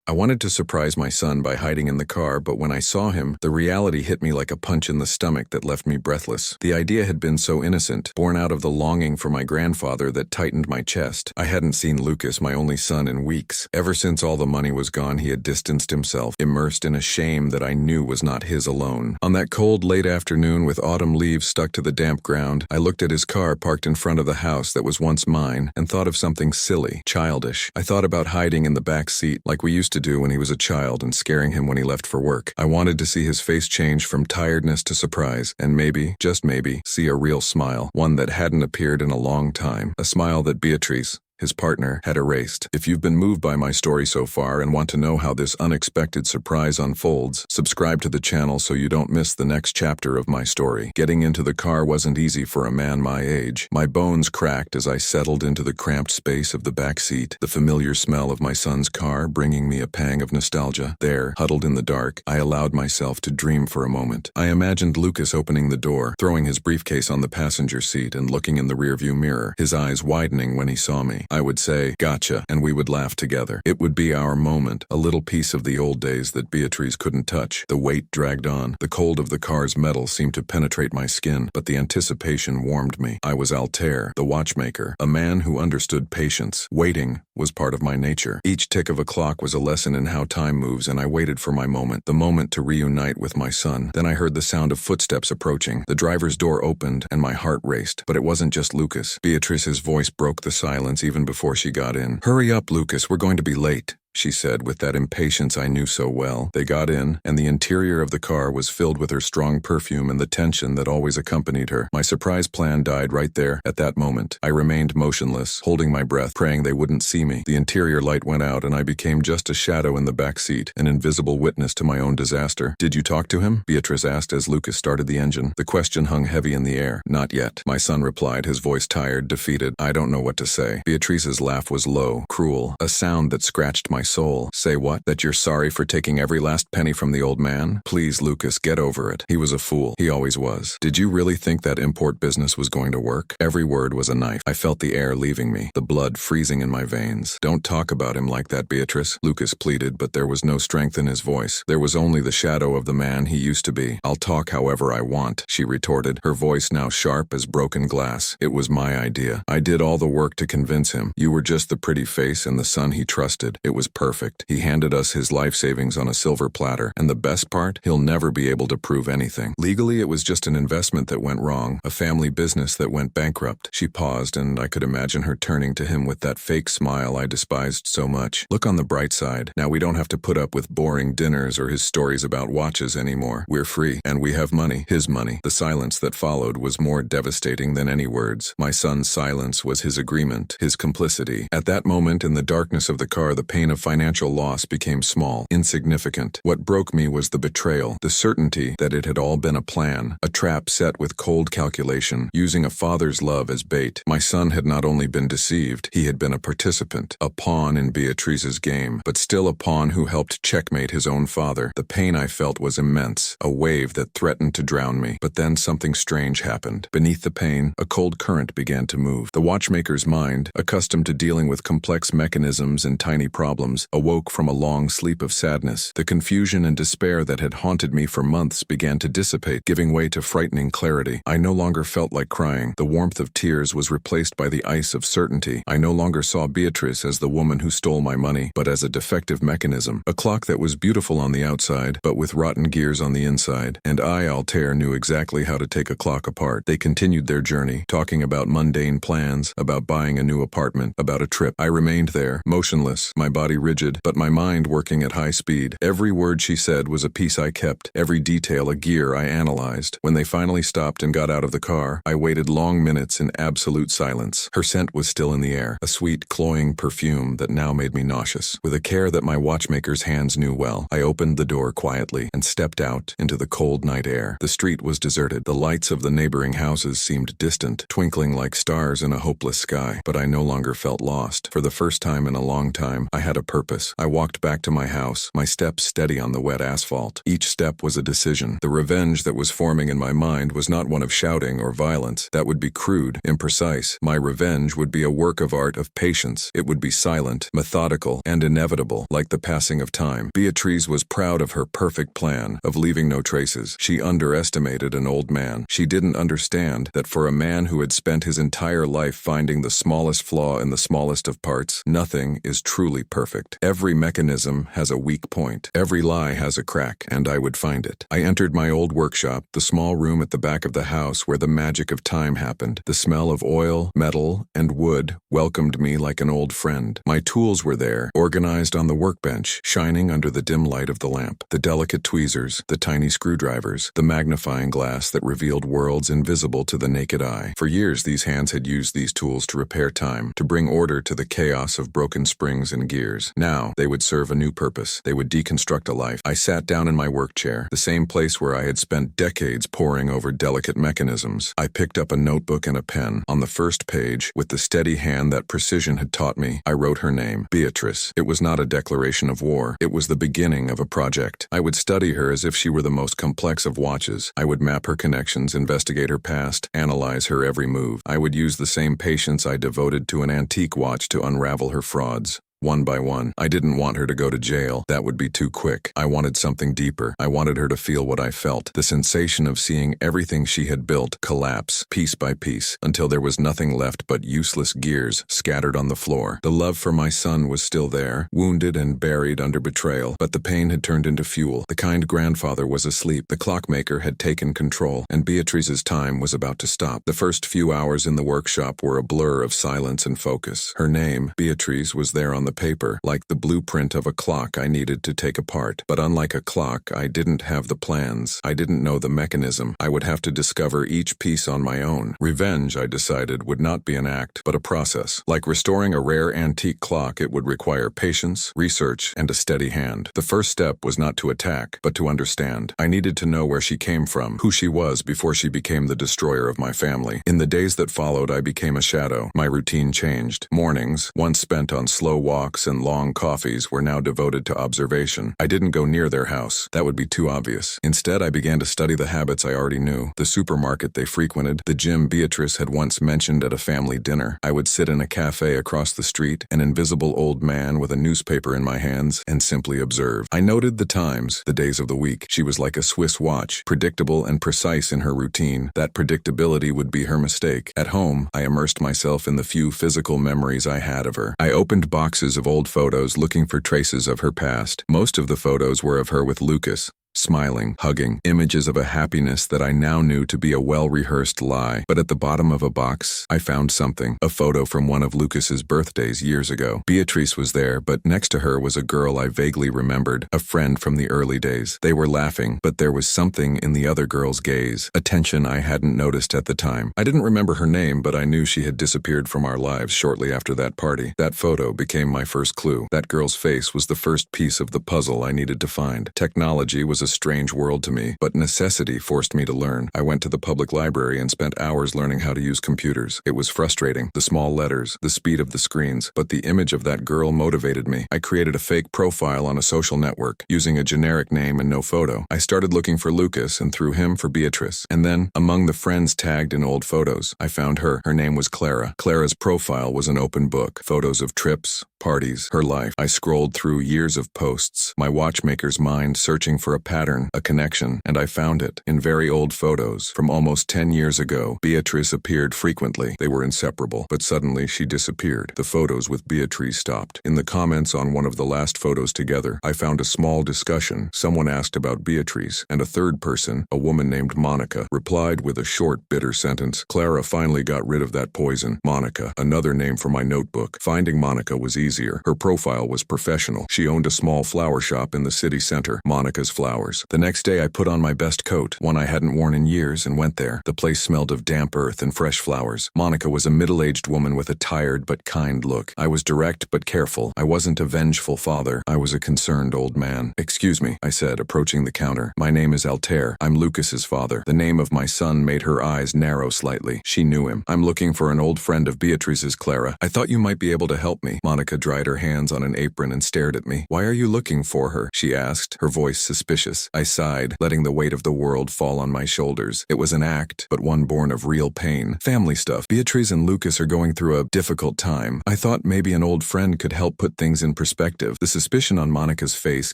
I wanted to surprise my son by hiding in the car, but when I saw him, the reality hit me like a punch in the stomach that left me breathless. The idea had been so innocent, born out of the longing for my grandfather that tightened my chest. I hadn't seen Lucas, my only son, in weeks. Ever since all the money was gone, he had distanced himself, immersed in a shame that I knew was not his alone. On that cold, late afternoon with autumn leaves stuck to the damp ground, I looked at his car parked in front of the house that was once mine and thought of something silly, childish. I thought about hiding in the back seat like we used to do when he was a child and scaring him when he left for work. I wanted to see his face change from tiredness to surprise and maybe, just maybe, see a real smile, one that hadn't appeared in a long time, a smile that Beatriz, his partner, had erased. If you've been moved by my story so far and want to know how this unexpected surprise unfolds, subscribe to the channel so you don't miss the next chapter of my story. Getting into the car wasn't easy for a man my age. My bones cracked as I settled into the cramped space of the back seat, the familiar smell of my son's car bringing me a pang of nostalgia. There, huddled in the dark, I allowed myself to dream for a moment. I imagined Lucas opening the door, throwing his briefcase on the passenger seat and looking in the rearview mirror, his eyes widening when he saw me. I would say, "Gotcha," and we would laugh together. It would be our moment, a little piece of the old days that Beatriz couldn't touch. The weight dragged on. The cold of the car's metal seemed to penetrate my skin, but the anticipation warmed me. I was Altair, the watchmaker, a man who understood patience. Waiting was part of my nature. Each tick of a clock was a lesson in how time moves, and I waited for my moment, the moment to reunite with my son. Then I heard the sound of footsteps approaching. The driver's door opened, and my heart raced. But it wasn't just Lucas. Beatriz's voice broke the silence even before she got in. "Hurry up, Lucas, we're going to be late," she said with that impatience I knew so well. They got in, and the interior of the car was filled with her strong perfume and the tension that always accompanied her. My surprise plan died right there, at that moment. I remained motionless, holding my breath, praying they wouldn't see me. The interior light went out, and I became just a shadow in the back seat, an invisible witness to my own disaster. "Did you talk to him?" Beatriz asked as Lucas started the engine. The question hung heavy in the air. "Not yet," my son replied, his voice tired, defeated. "I don't know what to say." Beatriz's laugh was low, cruel, a sound that scratched my soul. "Say what? That you're sorry for taking every last penny from the old man? Please, Lucas, get over it. He was a fool. He always was. Did you really think that import business was going to work?" Every word was a knife. I felt the air leaving me, the blood freezing in my veins. "Don't talk about him like that, Beatriz," Lucas pleaded, but there was no strength in his voice. There was only the shadow of the man he used to be. "I'll talk however I want," she retorted, her voice now sharp as broken glass. "It was my idea. I did all the work to convince him. You were just the pretty face and the son he trusted. It was perfect. He handed us his life savings on a silver platter, and the best part, he'll never be able to prove anything. Legally, it was just an investment that went wrong, a family business that went bankrupt." She paused, and I could imagine her turning to him with that fake smile I despised so much. "Look on the bright side. Now we don't have to put up with boring dinners or his stories about watches anymore. We're free, and we have money, his money." The silence that followed was more devastating than any words. My son's silence was his agreement, his complicity. At that moment, in the darkness of the car, the pain of financial loss became small, insignificant. What broke me was the betrayal, the certainty that it had all been a plan, a trap set with cold calculation, using a father's love as bait. My son had not only been deceived, he had been a participant, a pawn in Beatriz's game, but still a pawn who helped checkmate his own father. The pain I felt was immense, a wave that threatened to drown me. But then something strange happened. Beneath the pain, a cold current began to move. The watchmaker's mind, accustomed to dealing with complex mechanisms and tiny problems, awoke from a long sleep of sadness. The confusion and despair that had haunted me for months began to dissipate, giving way to frightening clarity. I no longer felt like crying. The warmth of tears was replaced by the ice of certainty. I no longer saw Beatriz as the woman who stole my money, but as a defective mechanism, a clock that was beautiful on the outside, but with rotten gears on the inside. And I, Altair, knew exactly how to take a clock apart. They continued their journey, talking about mundane plans, about buying a new apartment, about a trip. I remained there, motionless, my body rigid, but my mind working at high speed. Every word she said was a piece I kept, every detail a gear I analyzed. When they finally stopped and got out of the car, I waited long minutes in absolute silence. Her scent was still in the air, a sweet, cloying perfume that now made me nauseous. With a care that my watchmaker's hands knew well, I opened the door quietly and stepped out into the cold night air. The street was deserted. The lights of the neighboring houses seemed distant, twinkling like stars in a hopeless sky. But I no longer felt lost. For the first time in a long time, I had a purpose. I walked back to my house, my steps steady on the wet asphalt. Each step was a decision. The revenge that was forming in my mind was not one of shouting or violence. That would be crude, imprecise. My revenge would be a work of art of patience. It would be silent, methodical, and inevitable, like the passing of time. Beatriz was proud of her perfect plan, of leaving no traces. She underestimated an old man. She didn't understand that for a man who had spent his entire life finding the smallest flaw in the smallest of parts, nothing is truly perfect. Every mechanism has a weak point. Every lie has a crack, and I would find it. I entered my old workshop, the small room at the back of the house where the magic of time happened. The smell of oil, metal, and wood welcomed me like an old friend. My tools were there, organized on the workbench, shining under the dim light of the lamp. The delicate tweezers, the tiny screwdrivers, the magnifying glass that revealed worlds invisible to the naked eye. For years, these hands had used these tools to repair time, to bring order to the chaos of broken springs and gears. Now, they would serve a new purpose. They would deconstruct a life. I sat down in my work chair, the same place where I had spent decades poring over delicate mechanisms. I picked up a notebook and a pen. On the first page, with the steady hand that precision had taught me, I wrote her name, Beatriz. It was not a declaration of war. It was the beginning of a project. I would study her as if she were the most complex of watches. I would map her connections, investigate her past, analyze her every move. I would use the same patience I devoted to an antique watch to unravel her frauds. One by one. I didn't want her to go to jail. That would be too quick. I wanted something deeper. I wanted her to feel what I felt, the sensation of seeing everything she had built collapse, piece by piece, until there was nothing left but useless gears scattered on the floor. The love for my son was still there, wounded and buried under betrayal, but the pain had turned into fuel. The kind grandfather was asleep. The clockmaker had taken control, and Beatriz's time was about to stop. The first few hours in the workshop were a blur of silence and focus. Her name, Beatriz, was there on the paper, like the blueprint of a clock I needed to take apart. But unlike a clock, I didn't have the plans. I didn't know the mechanism. I would have to discover each piece on my own. Revenge, I decided, would not be an act, but a process. Like restoring a rare antique clock, it would require patience, research, and a steady hand. The first step was not to attack, but to understand. I needed to know where she came from, who she was before she became the destroyer of my family. In the days that followed, I became a shadow. My routine changed. Mornings, once spent on slow walks and long coffees, were now devoted to observation. I didn't go near their house. That would be too obvious. Instead, I began to study the habits I already knew. The supermarket they frequented, the gym Beatriz had once mentioned at a family dinner. I would sit in a cafe across the street, an invisible old man with a newspaper in my hands, and simply observe. I noted the times, the days of the week. She was like a Swiss watch, predictable and precise in her routine. That predictability would be her mistake. At home, I immersed myself in the few physical memories I had of her. I opened boxes of old photos looking for traces of her past. Most of the photos were of her with Lucas, smiling, hugging, images of a happiness that I now knew to be a well-rehearsed lie. But at the bottom of a box, I found something, a photo from one of Lucas's birthdays years ago. Beatriz was there, but next to her was a girl I vaguely remembered, a friend from the early days. They were laughing, but there was something in the other girl's gaze, a tension I hadn't noticed at the time. I didn't remember her name, but I knew she had disappeared from our lives shortly after that party. That photo became my first clue. That girl's face was the first piece of the puzzle I needed to find. Technology was a strange world to me, but necessity forced me to learn. I went to the public library and spent hours learning how to use computers. It was frustrating, the small letters, the speed of the screens, but the image of that girl motivated me. I created a fake profile on a social network, using a generic name and no photo. I started looking for Lucas and through him for Beatriz. And then, among the friends tagged in old photos, I found her. Her name was Clara. Clara's profile was an open book, photos of trips, parties, her life. I scrolled through years of posts, my watchmaker's mind searching for a pattern, a connection, and I found it. In very old photos, from almost 10 years ago, Beatriz appeared frequently. They were inseparable, but suddenly she disappeared. The photos with Beatriz stopped. In the comments on one of the last photos together, I found a small discussion. Someone asked about Beatriz, and a third person, a woman named Monica, replied with a short, bitter sentence. Clara finally got rid of that poison. Monica, another name for my notebook. Finding Monica was easier. Her profile was professional. She owned a small flower shop in the city center, Monica's Flowers. flowers. The next day I put on my best coat, one I hadn't worn in years, and went there. The place smelled of damp earth and fresh flowers. Monica was a middle-aged woman with a tired but kind look. I was direct but careful. I wasn't a vengeful father. I was a concerned old man. "Excuse me," I said, approaching the counter. "My name is Altair. I'm Lucas's father." The name of my son made her eyes narrow slightly. She knew him. "I'm looking for an old friend of Beatriz's, Clara. I thought you might be able to help me." Monica dried her hands on an apron and stared at me. "Why are you looking for her?" she asked, her voice suspicious. I sighed, letting the weight of the world fall on my shoulders. It was an act, but one born of real pain. "Family stuff. Beatriz and Lucas are going through a difficult time. I thought maybe an old friend could help put things in perspective." The suspicion on Monica's face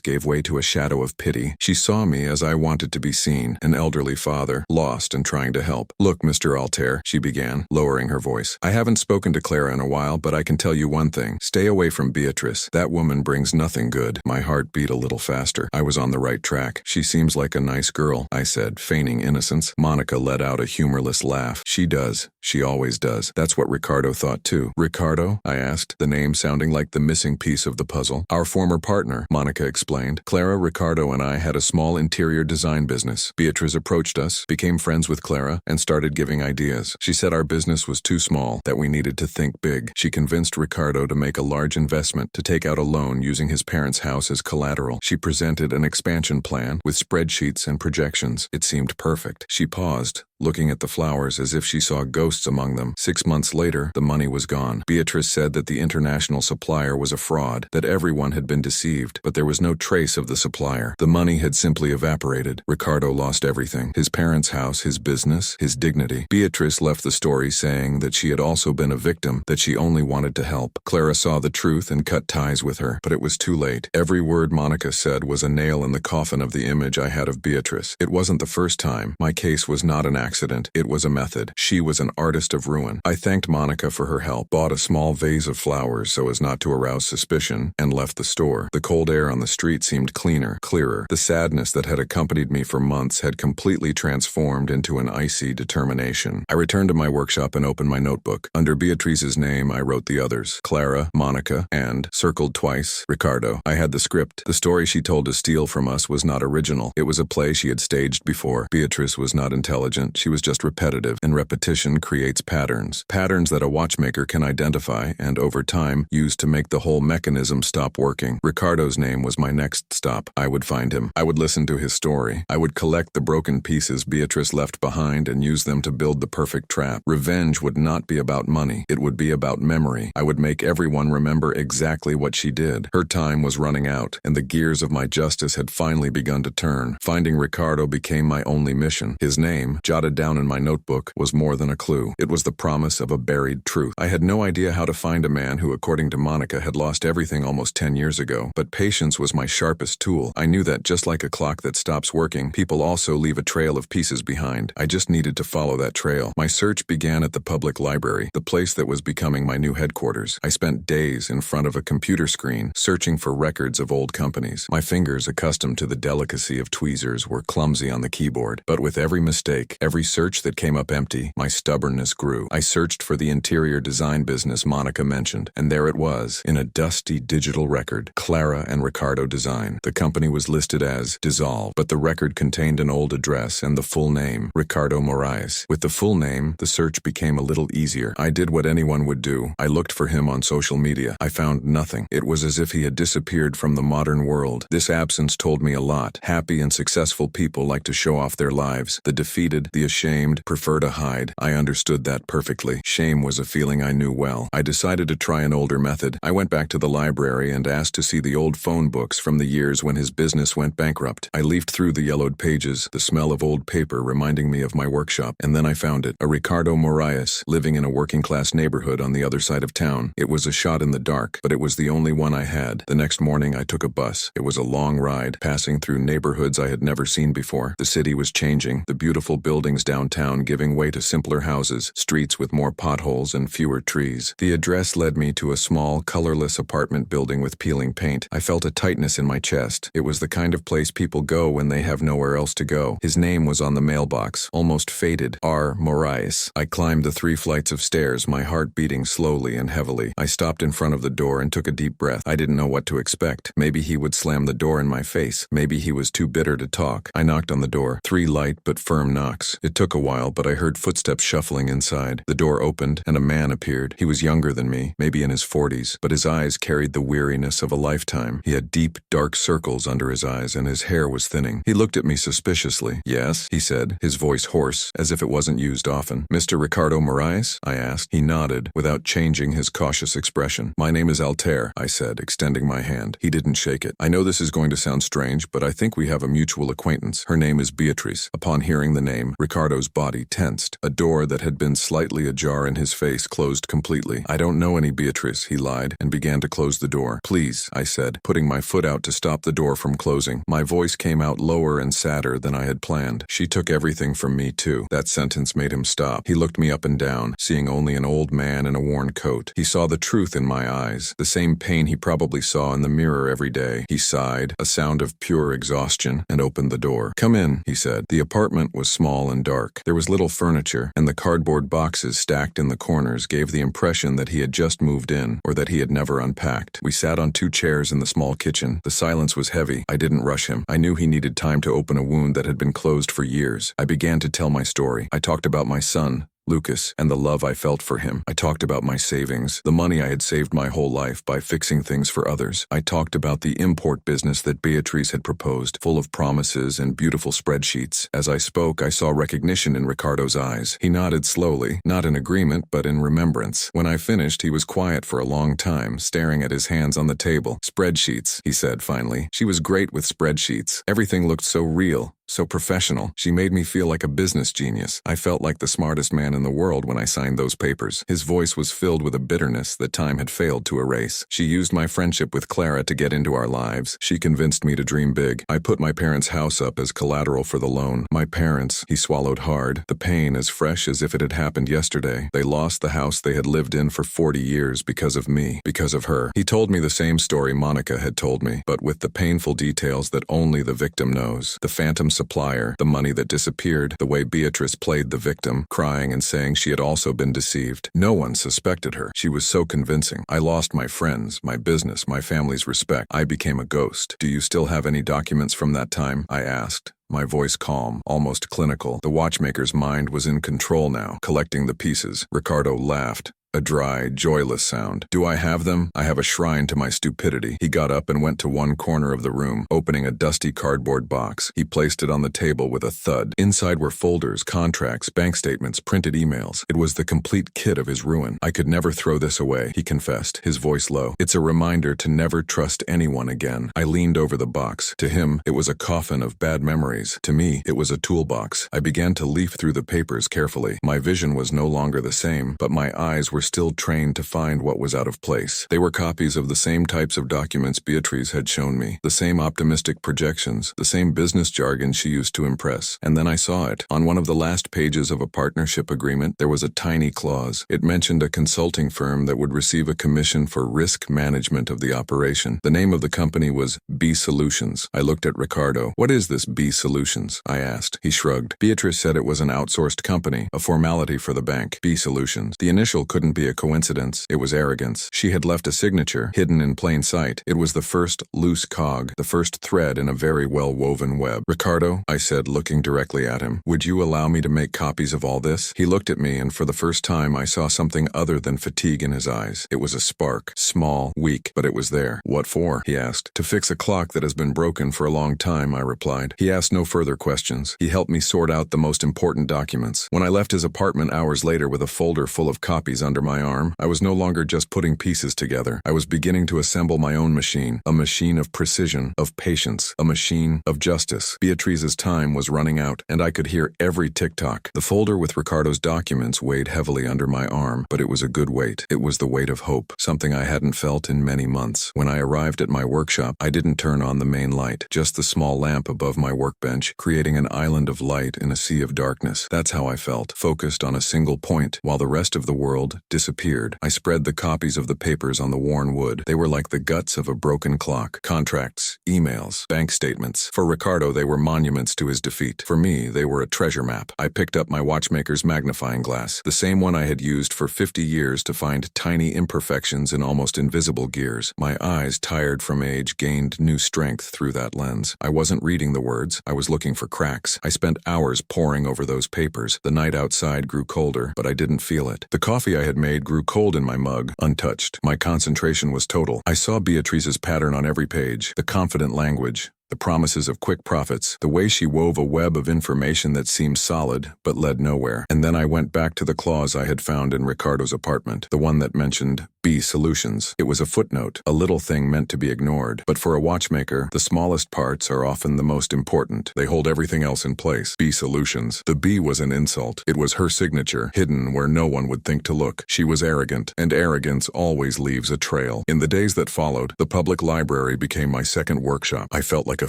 gave way to a shadow of pity. She saw me as I wanted to be seen, an elderly father, lost and trying to help. "Look, Mr. Altair," she began, lowering her voice. "I haven't spoken to Clara in a while, but I can tell you one thing. Stay away from Beatriz. That woman brings nothing good." My heart beat a little faster. I was on the right track. "She seems like a nice girl," I said, feigning innocence. Monica let out a humorless laugh. "She does. She always does. That's what Ricardo thought too." "Ricardo?" I asked, the name sounding like the missing piece of the puzzle. "Our former partner," Monica explained. "Clara, Ricardo, and I had a small interior design business. Beatriz approached us, became friends with Clara, and started giving ideas. She said our business was too small, that we needed to think big. She convinced Ricardo to make a large investment, to take out a loan using his parents' house as collateral. She presented an expansion plan with spreadsheets and projections. It seemed perfect." She paused, looking at the flowers as if she saw ghosts among them. 6 months later, the money was gone. Beatriz said that the international supplier was a fraud, that everyone had been deceived, but there was no trace of the supplier. The money had simply evaporated. Ricardo lost everything. His parents' house, his business, his dignity. Beatriz left the story saying that she had also been a victim, that she only wanted to help. Clara saw the truth and cut ties with her, but it was too late. Every word Monica said was a nail in the coffin of the image I had of Beatriz. It wasn't the first time. My case was not an accident. It was a method. She was an artist of ruin. I thanked Monica for her help, bought a small vase of flowers so as not to arouse suspicion, and left the store. The cold air on the street seemed cleaner, clearer. The sadness that had accompanied me for months had completely transformed into an icy determination. I returned to my workshop and opened my notebook. Under Beatriz's name, I wrote the others: Clara, Monica, and, circled twice, Ricardo. I had the script. The story she told to steal from us was not original. It was a play she had staged before. Beatriz was not intelligent. She was just repetitive, and repetition creates patterns. Patterns that a watchmaker can identify and, over time, use to make the whole mechanism stop working. Ricardo's name was my next stop. I would find him. I would listen to his story. I would collect the broken pieces Beatriz left behind and use them to build the perfect trap. Revenge would not be about money. It would be about memory. I would make everyone remember exactly what she did. Her time was running out, and the gears of my justice had finally begun to turn. Finding Ricardo became my only mission. His name, jotted down in my notebook, was more than a clue. It was the promise of a buried truth. I had no idea how to find a man who, according to Monica, had lost everything almost 10 years ago, but patience was my sharpest tool. I knew that just like a clock that stops working, people also leave a trail of pieces behind. I just needed to follow that trail. My search began at the public library, the place that was becoming my new headquarters. I spent days in front of a computer screen, searching for records of old companies. My fingers, accustomed to the delicacy of tweezers, were clumsy on the keyboard. But with every mistake, every search that came up empty, my stubbornness grew. I searched for the interior design business Monica mentioned, and there it was, in a dusty digital record: Clara and Ricardo Design. The company was listed as dissolved, but the record contained an old address and the full name, Ricardo Moraes. With the full name, the search became a little easier. I did what anyone would do. I looked for him on social media. I found nothing. It was as if he had disappeared from the modern world. This absence told me a lot. Happy and successful people like to show off their lives. The defeated, the ashamed, prefer to hide. I understood that perfectly. Shame was a feeling I knew well. I decided to try an older method. I went back to the library and asked to see the old phone books from the years when his business went bankrupt. I leafed through the yellowed pages, the smell of old paper reminding me of my workshop, and then I found it. A Ricardo Moraes, living in a working-class neighborhood on the other side of town. It was a shot in the dark, but it was the only one I had. The next morning I took a bus. It was a long ride, passing through neighborhoods I had never seen before. The city was changing, the beautiful buildings downtown giving way to simpler houses, streets with more potholes and fewer trees. The address led me to a small, colorless apartment building with peeling paint. I felt a tightness in my chest. It was the kind of place people go when they have nowhere else to go. His name was on the mailbox, almost faded: R. Moraes. I climbed the 3 flights of stairs, my heart beating slowly and heavily. I stopped in front of the door and took a deep breath. I didn't know what to expect. Maybe he would slam the door in my face. Maybe he was too bitter to talk. I knocked on the door. 3 light but firm knocks. It took a while, but I heard footsteps shuffling inside. The door opened, and a man appeared. He was younger than me, maybe in his 40s, but his eyes carried the weariness of a lifetime. He had deep, dark circles under his eyes, and his hair was thinning. He looked at me suspiciously. "Yes?" he said, his voice hoarse, as if it wasn't used often. "Mr. Ricardo Moraes?" I asked. He nodded, without changing his cautious expression. "My name is Altair," I said, extending my hand. He didn't shake it. "I know this is going to sound strange, but I think we have a mutual acquaintance. Her name is Beatriz." Upon hearing the name, Ricardo's body tensed. A door that had been slightly ajar in his face closed completely. "I don't know any Beatriz," he lied, and began to close the door. "Please," I said, putting my foot out to stop the door from closing. My voice came out lower and sadder than I had planned. "She took everything from me, too." That sentence made him stop. He looked me up and down, seeing only an old man in a worn coat. He saw the truth in my eyes, the same pain he probably saw in the mirror every day. He sighed, a sound of pure exhaustion, and opened the door. "Come in," he said. The apartment was small and dark. There was little furniture, and the cardboard boxes stacked in the corners gave the impression that he had just moved in, or that he had never unpacked. We sat on 2 chairs in the small kitchen. The silence was heavy. I didn't rush him. I knew he needed time to open a wound that had been closed for years. I began to tell my story. I talked about my son, Lucas, and the love I felt for him. I talked about my savings, the money I had saved my whole life by fixing things for others. I talked about the import business that Beatriz had proposed, full of promises and beautiful spreadsheets. As I spoke, I saw recognition in Ricardo's eyes. He nodded slowly, not in agreement, but in remembrance. When I finished, he was quiet for a long time, staring at his hands on the table. "Spreadsheets," he said finally. "She was great with spreadsheets. Everything looked so real, so professional. She made me feel like a business genius. I felt like the smartest man in the world when I signed those papers." His voice was filled with a bitterness that time had failed to erase. "She used my friendship with Clara to get into our lives. She convinced me to dream big. I put my parents' house up as collateral for the loan. My parents," he swallowed hard, the pain as fresh as if it had happened yesterday. "They lost the house they had lived in for 40 years because of me, because of her." He told me the same story Monica had told me, but with the painful details that only the victim knows. The phantom supplier, the money that disappeared, the way Beatriz played the victim, crying and saying she had also been deceived. No one suspected her. She was so convincing. I lost my friends, my business, my family's respect. I became a ghost. "Do you still have any documents from that time?" I asked, my voice calm, almost clinical. The watchmaker's mind was in control now, collecting the pieces. Ricardo laughed. A dry, joyless sound. "Do I have them? I have a shrine to my stupidity." He got up and went to one corner of the room, opening a dusty cardboard box. He placed it on the table with a thud. Inside were folders, contracts, bank statements, printed emails. It was the complete kit of his ruin. "I could never throw this away," he confessed, his voice low. "It's a reminder to never trust anyone again." I leaned over the box. To him, it was a coffin of bad memories. To me, it was a toolbox. I began to leaf through the papers carefully. My vision was no longer the same, but my eyes were still trained to find what was out of place. They were copies of the same types of documents Beatriz had shown me, the same optimistic projections, the same business jargon she used to impress. And then I saw it. On one of the last pages of a partnership agreement, there was a tiny clause. It mentioned a consulting firm that would receive a commission for risk management of the operation. The name of the company was B Solutions. I looked at Ricardo. "What is this B Solutions?" I asked. He shrugged. "Beatriz said it was an outsourced company, a formality for the bank. B Solutions. The initial couldn't be a coincidence. It was arrogance. She had left a signature, hidden in plain sight. It was the first loose cog, the first thread in a very well-woven web. "Ricardo," I said, looking directly at him, "would you allow me to make copies of all this?" He looked at me, and for the first time I saw something other than fatigue in his eyes. It was a spark, small, weak, but it was there. "What for?" he asked. "To fix a clock that has been broken for a long time," I replied. He asked no further questions. He helped me sort out the most important documents. When I left his apartment hours later with a folder full of copies under my arm, I was no longer just putting pieces together. I was beginning to assemble my own machine, a machine of precision, of patience, a machine of justice. Beatriz's time was running out, and I could hear every tick-tock. The folder with Ricardo's documents weighed heavily under my arm, but it was a good weight. It was the weight of hope, something I hadn't felt in many months. When I arrived at my workshop, I didn't turn on the main light, just the small lamp above my workbench, creating an island of light in a sea of darkness. That's how I felt, focused on a single point, while the rest of the world disappeared. I spread the copies of the papers on the worn wood. They were like the guts of a broken clock. Contracts, emails, bank statements. For Ricardo, they were monuments to his defeat. For me, they were a treasure map. I picked up my watchmaker's magnifying glass, the same one I had used for 50 years to find tiny imperfections in almost invisible gears. My eyes, tired from age, gained new strength through that lens. I wasn't reading the words. I was looking for cracks. I spent hours poring over those papers. The night outside grew colder, but I didn't feel it. The coffee I had made grew cold in my mug, untouched. My concentration was total. I saw Beatriz's pattern on every page, the confident language, the promises of quick profits, the way she wove a web of information that seemed solid but led nowhere. And then I went back to the clause I had found in Ricardo's apartment, the one that mentioned B Solutions. It was a footnote, a little thing meant to be ignored. But for a watchmaker, the smallest parts are often the most important. They hold everything else in place. B Solutions. The B was an insult. It was her signature, hidden where no one would think to look. She was arrogant, and arrogance always leaves a trail. In the days that followed, the public library became my second workshop. I felt like a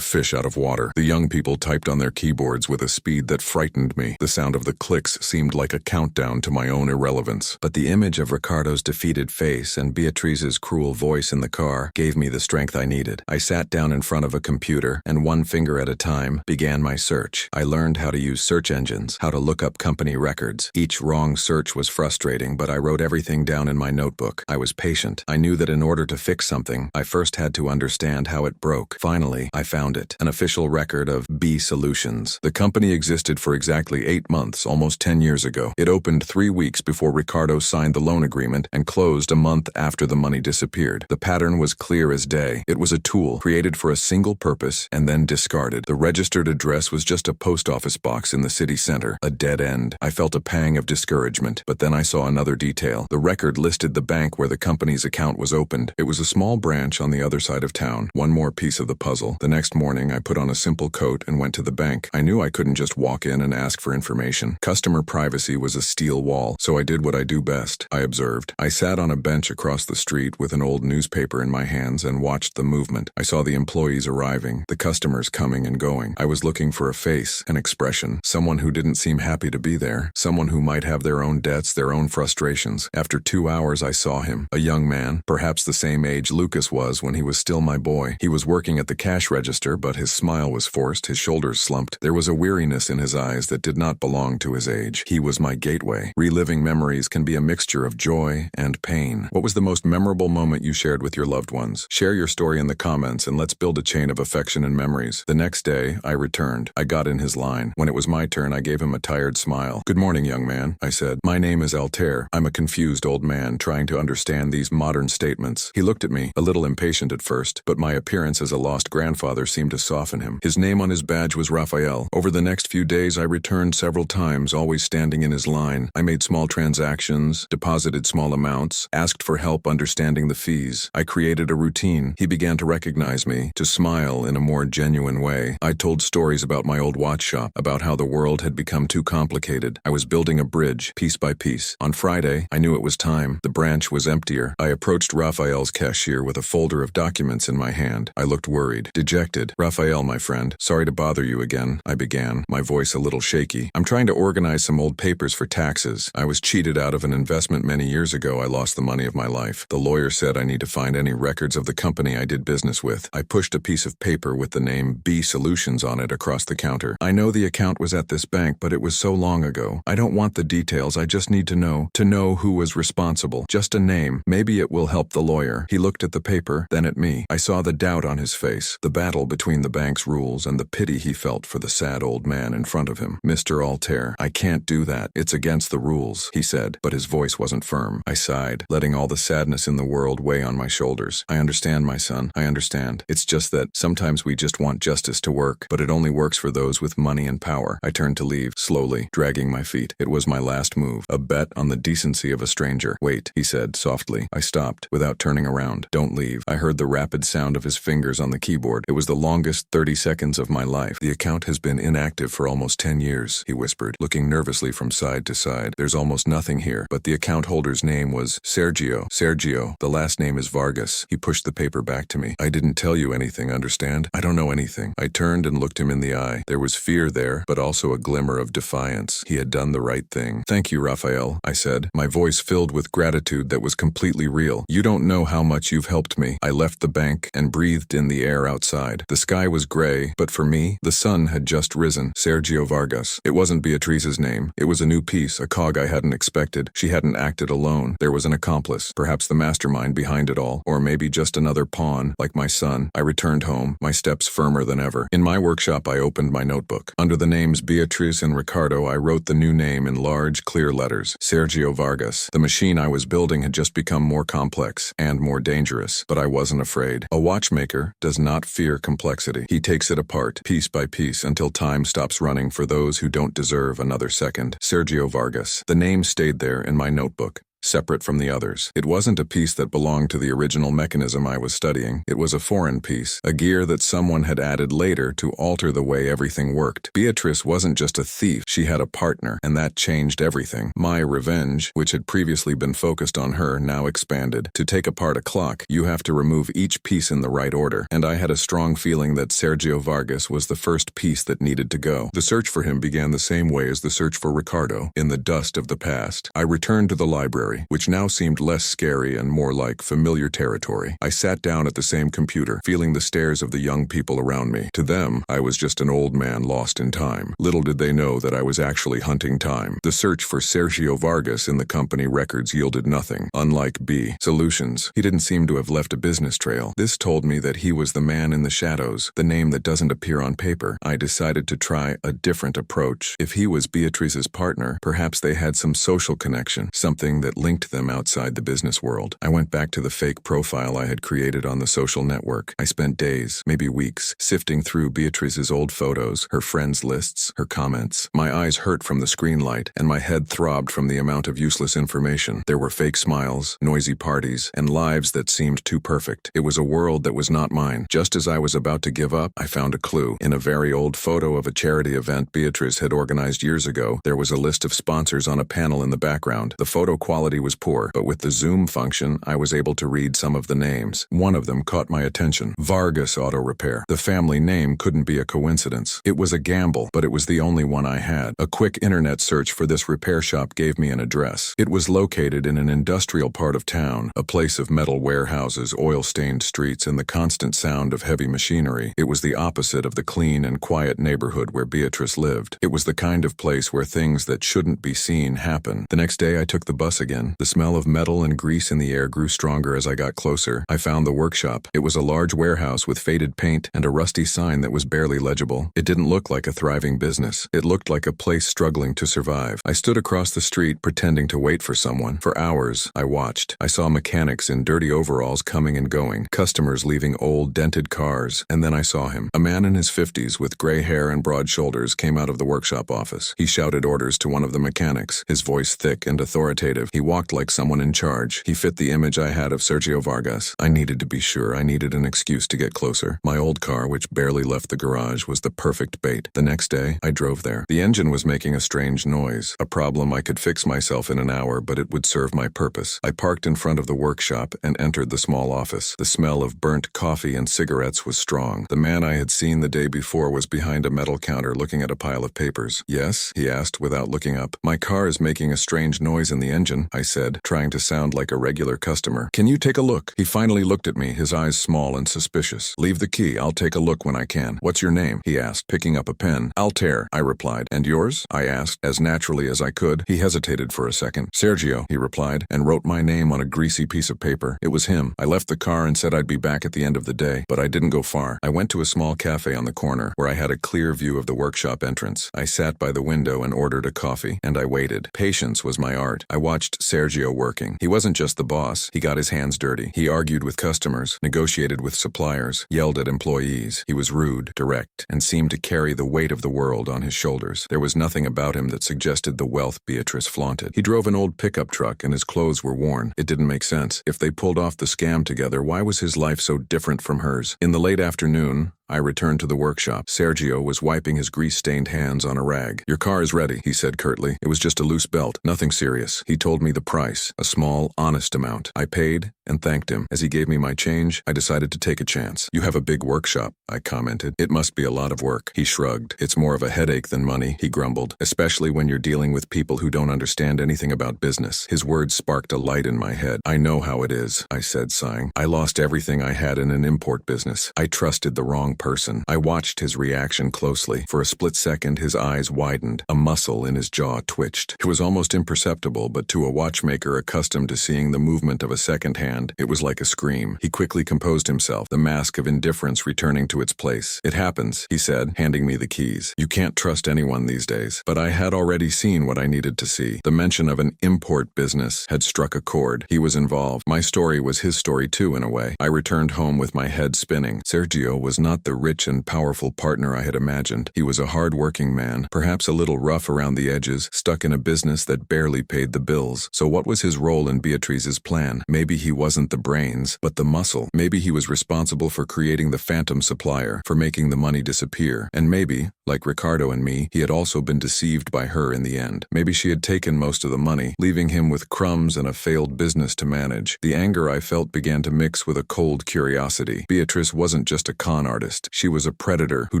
fish out of water. The young people typed on their keyboards with a speed that frightened me. The sound of the clicks seemed like a countdown to my own irrelevance. But the image of Ricardo's defeated face and Beatriz's cruel voice in the car gave me the strength I needed. I sat down in front of a computer and one finger at a time began my search. I learned how to use search engines, how to look up company records. Each wrong search was frustrating, but I wrote everything down in my notebook. I was patient. I knew that in order to fix something, I first had to understand how it broke. Finally, I found it, an official record of B Solutions. The company existed for exactly 8 months, almost 10 years ago. It opened 3 weeks before Ricardo signed the loan agreement and closed a month after the money disappeared. The pattern was clear as day. It was a tool created for a single purpose and then discarded. The registered address was just a post office box in the city center, a dead end. I felt a pang of discouragement, but then I saw another detail. The record listed the bank where the company's account was opened. It was a small branch on the other side of town. One more piece of the puzzle. The next morning, I put on a simple coat and went to the bank. I knew I couldn't just walk in and ask for information. Customer privacy was a steel wall, so I did what I do best. I observed. I sat on a bench across the street with an old newspaper in my hands and watched the movement. I saw the employees arriving, the customers coming and going. I was looking for a face, an expression, someone who didn't seem happy to be there, someone who might have their own debts, their own frustrations. After 2 hours, I saw him, a young man, perhaps the same age Lucas was when he was still my boy. He was working at the cash register, but his smile was forced, his shoulders slumped. There was a weariness in his eyes that did not belong to his age. He was my gateway. Reliving memories can be a mixture of joy and pain. What was the most memorable moment you shared with your loved ones? Share your story in the comments and let's build a chain of affection and memories. The next day, I returned. I got in his line. When it was my turn, I gave him a tired smile. "Good morning, young man," I said. "My name is Altair. I'm a confused old man trying to understand these modern statements." He looked at me, a little impatient at first, but my appearance as a lost grandfather seemed to soften him. His name on his badge was Raphael. Over the next few days, I returned several times, always standing in his line. I made small transactions, deposited small amounts, asked for help understanding the fees. I created a routine. He began to recognize me, to smile in a more genuine way. I told stories about my old watch shop, about how the world had become too complicated. I was building a bridge, piece by piece. On Friday, I knew it was time. The branch was emptier. I approached Raphael's cashier with a folder of documents in my hand. I looked worried, dejected. "Raphael, my friend, sorry to bother you again," I began, my voice a little shaky. "I'm trying to organize some old papers for taxes. I was cheated out of an investment many years ago. I lost the money of my life. The lawyer said I need to find any records of the company I did business with." I pushed a piece of paper with the name B Solutions on it across the counter. "I know the account was at this bank, but it was so long ago. I don't want the details. I just need to know who was responsible. Just a name. Maybe it will help the lawyer." He looked at the paper, then at me. I saw the doubt on his face, the battle between the bank's rules and the pity he felt for the sad old man in front of him. "Mr. Altair, I can't do that. It's against the rules," he said, but his voice wasn't firm. I sighed, letting all the sadness in the world weigh on my shoulders. "I understand, my son. I understand. It's just that sometimes we just want justice to work, but it only works for those with money and power." I turned to leave, slowly, dragging my feet. It was my last move, a bet on the decency of a stranger. "Wait," he said softly. I stopped, without turning around. "Don't leave." I heard the rapid sound of his fingers on the keyboard. It was the longest 30 seconds of my life. "The account has been inactive for almost 10 years, he whispered, looking nervously from side to side. "There's almost nothing here, but the account holder's name was Sergio Sergio. The last name is Vargas. He pushed the paper back to me. I didn't tell you anything, understand? I don't know anything. I turned and looked him in the eye. There was fear there, but also a glimmer of defiance. He had done the right thing. Thank you, Raphael, I said, my voice filled with gratitude that was completely real. You don't know how much you've helped me. I left the bank and breathed in the air outside. The sky was gray, but for me, the sun had just risen. Sergio Vargas. It wasn't Beatriz's name. It was a new piece, a cog I hadn't expected. She hadn't acted alone. There was an accomplice, perhaps the mastermind behind it all, or maybe just another pawn, like my son. I returned home, my steps firmer than ever. In my workshop, I opened my notebook. Under the names Beatriz and Ricardo, I wrote the new name in large, clear letters. Sergio Vargas. The machine I was building had just become more complex and more dangerous, but I wasn't afraid. A watchmaker does not fear complexity. He takes it apart, piece by piece, until time stops running for those who don't deserve another second. Sergio Vargas. The name stayed there in my notebook, separate from the others. It wasn't a piece that belonged to the original mechanism I was studying. It was a foreign piece, a gear that someone had added later to alter the way everything worked. Beatriz wasn't just a thief, she had a partner, and that changed everything. My revenge, which had previously been focused on her, now expanded. To take apart a clock, you have to remove each piece in the right order, and I had a strong feeling that Sergio Vargas was the first piece that needed to go. The search for him began the same way as the search for Ricardo, in the dust of the past. I returned to the library, which now seemed less scary and more like familiar territory. I sat down at the same computer, feeling the stares of the young people around me. To them, I was just an old man lost in time. Little did they know that I was actually hunting time. The search for Sergio Vargas in the company records yielded nothing. Unlike B. Solutions, he didn't seem to have left a business trail. This told me that he was the man in the shadows, the name that doesn't appear on paper. I decided to try a different approach. If he was Beatriz's partner, perhaps they had some social connection, something that linked them outside the business world. I went back to the fake profile I had created on the social network. I spent days, maybe weeks, sifting through Beatriz's old photos, her friends' lists, her comments. My eyes hurt from the screen light, and my head throbbed from the amount of useless information. There were fake smiles, noisy parties, and lives that seemed too perfect. It was a world that was not mine. Just as I was about to give up, I found a clue. In a very old photo of a charity event Beatriz had organized years ago, there was a list of sponsors on a panel in the background. The photo quality was poor, but with the zoom function, I was able to read some of the names. One of them caught my attention. Vargas Auto Repair. The family name couldn't be a coincidence. It was a gamble, but it was the only one I had. A quick internet search for this repair shop gave me an address. It was located in an industrial part of town, a place of metal warehouses, oil-stained streets, and the constant sound of heavy machinery. It was the opposite of the clean and quiet neighborhood where Beatriz lived. It was the kind of place where things that shouldn't be seen happen. The next day I took the bus again. The smell of metal and grease in the air grew stronger as I got closer. I found the workshop. It was a large warehouse with faded paint and a rusty sign that was barely legible. It didn't look like a thriving business. It looked like a place struggling to survive. I stood across the street pretending to wait for someone. For hours, I watched. I saw mechanics in dirty overalls coming and going, customers leaving old, dented cars, and then I saw him. A man in his 50s with gray hair and broad shoulders came out of the workshop office. He shouted orders to one of the mechanics, his voice thick and authoritative. He walked like someone in charge. He fit the image I had of Sergio Vargas. I needed to be sure. I needed an excuse to get closer. My old car, which barely left the garage, was the perfect bait. The next day, I drove there. The engine was making a strange noise, a problem I could fix myself in an hour, but it would serve my purpose. I parked in front of the workshop and entered the small office. The smell of burnt coffee and cigarettes was strong. The man I had seen the day before was behind a metal counter looking at a pile of papers. Yes? He asked without looking up. My car is making a strange noise in the engine, I said, trying to sound like a regular customer. Can you take a look? He finally looked at me, his eyes small and suspicious. Leave the key, I'll take a look when I can. What's your name? He asked, picking up a pen. Altair, I replied. And yours? I asked, as naturally as I could. He hesitated for a second. Sergio, he replied, and wrote my name on a greasy piece of paper. It was him. I left the car and said I'd be back at the end of the day, but I didn't go far. I went to a small cafe on the corner, where I had a clear view of the workshop entrance. I sat by the window and ordered a coffee, and I waited. Patience was my art. I watched Sergio working. He wasn't just the boss. He got his hands dirty. He argued with customers, negotiated with suppliers, yelled at employees. He was rude, direct, and seemed to carry the weight of the world on his shoulders. There was nothing about him that suggested the wealth Beatriz flaunted. He drove an old pickup truck and his clothes were worn. It didn't make sense. If they pulled off the scam together, why was his life so different from hers? In the late afternoon, I returned to the workshop. Sergio was wiping his grease-stained hands on a rag. "Your car is ready," he said curtly. "It was just a loose belt. Nothing serious." He told me the price, a small, honest amount. I paid and thanked him. As he gave me my change, I decided to take a chance. "You have a big workshop," I commented. "It must be a lot of work." He shrugged. "It's more of a headache than money," he grumbled, "especially when you're dealing with people who don't understand anything about business." His words sparked a light in my head. "I know how it is," I said, sighing. "I lost everything I had in an import business. I trusted the wrong person." I watched his reaction closely. For a split second, his eyes widened. A muscle in his jaw twitched. It was almost imperceptible, but to a watchmaker accustomed to seeing the movement of a second hand, it was like a scream. He quickly composed himself, the mask of indifference returning to its place. "It happens," he said, handing me the keys. "You can't trust anyone these days." But I had already seen what I needed to see. The mention of an import business had struck a chord. He was involved. My story was his story too, in a way. I returned home with my head spinning. Sergio was not the rich and powerful partner I had imagined. He was a hard-working man, perhaps a little rough around the edges, stuck in a business that barely paid the bills. So what was his role in Beatriz's plan? Maybe he wasn't the brains, but the muscle. Maybe he was responsible for creating the phantom supplier, for making the money disappear. And maybe, like Ricardo and me, he had also been deceived by her in the end. Maybe she had taken most of the money, leaving him with crumbs and a failed business to manage. The anger I felt began to mix with a cold curiosity. Beatriz wasn't just a con artist. She was a predator who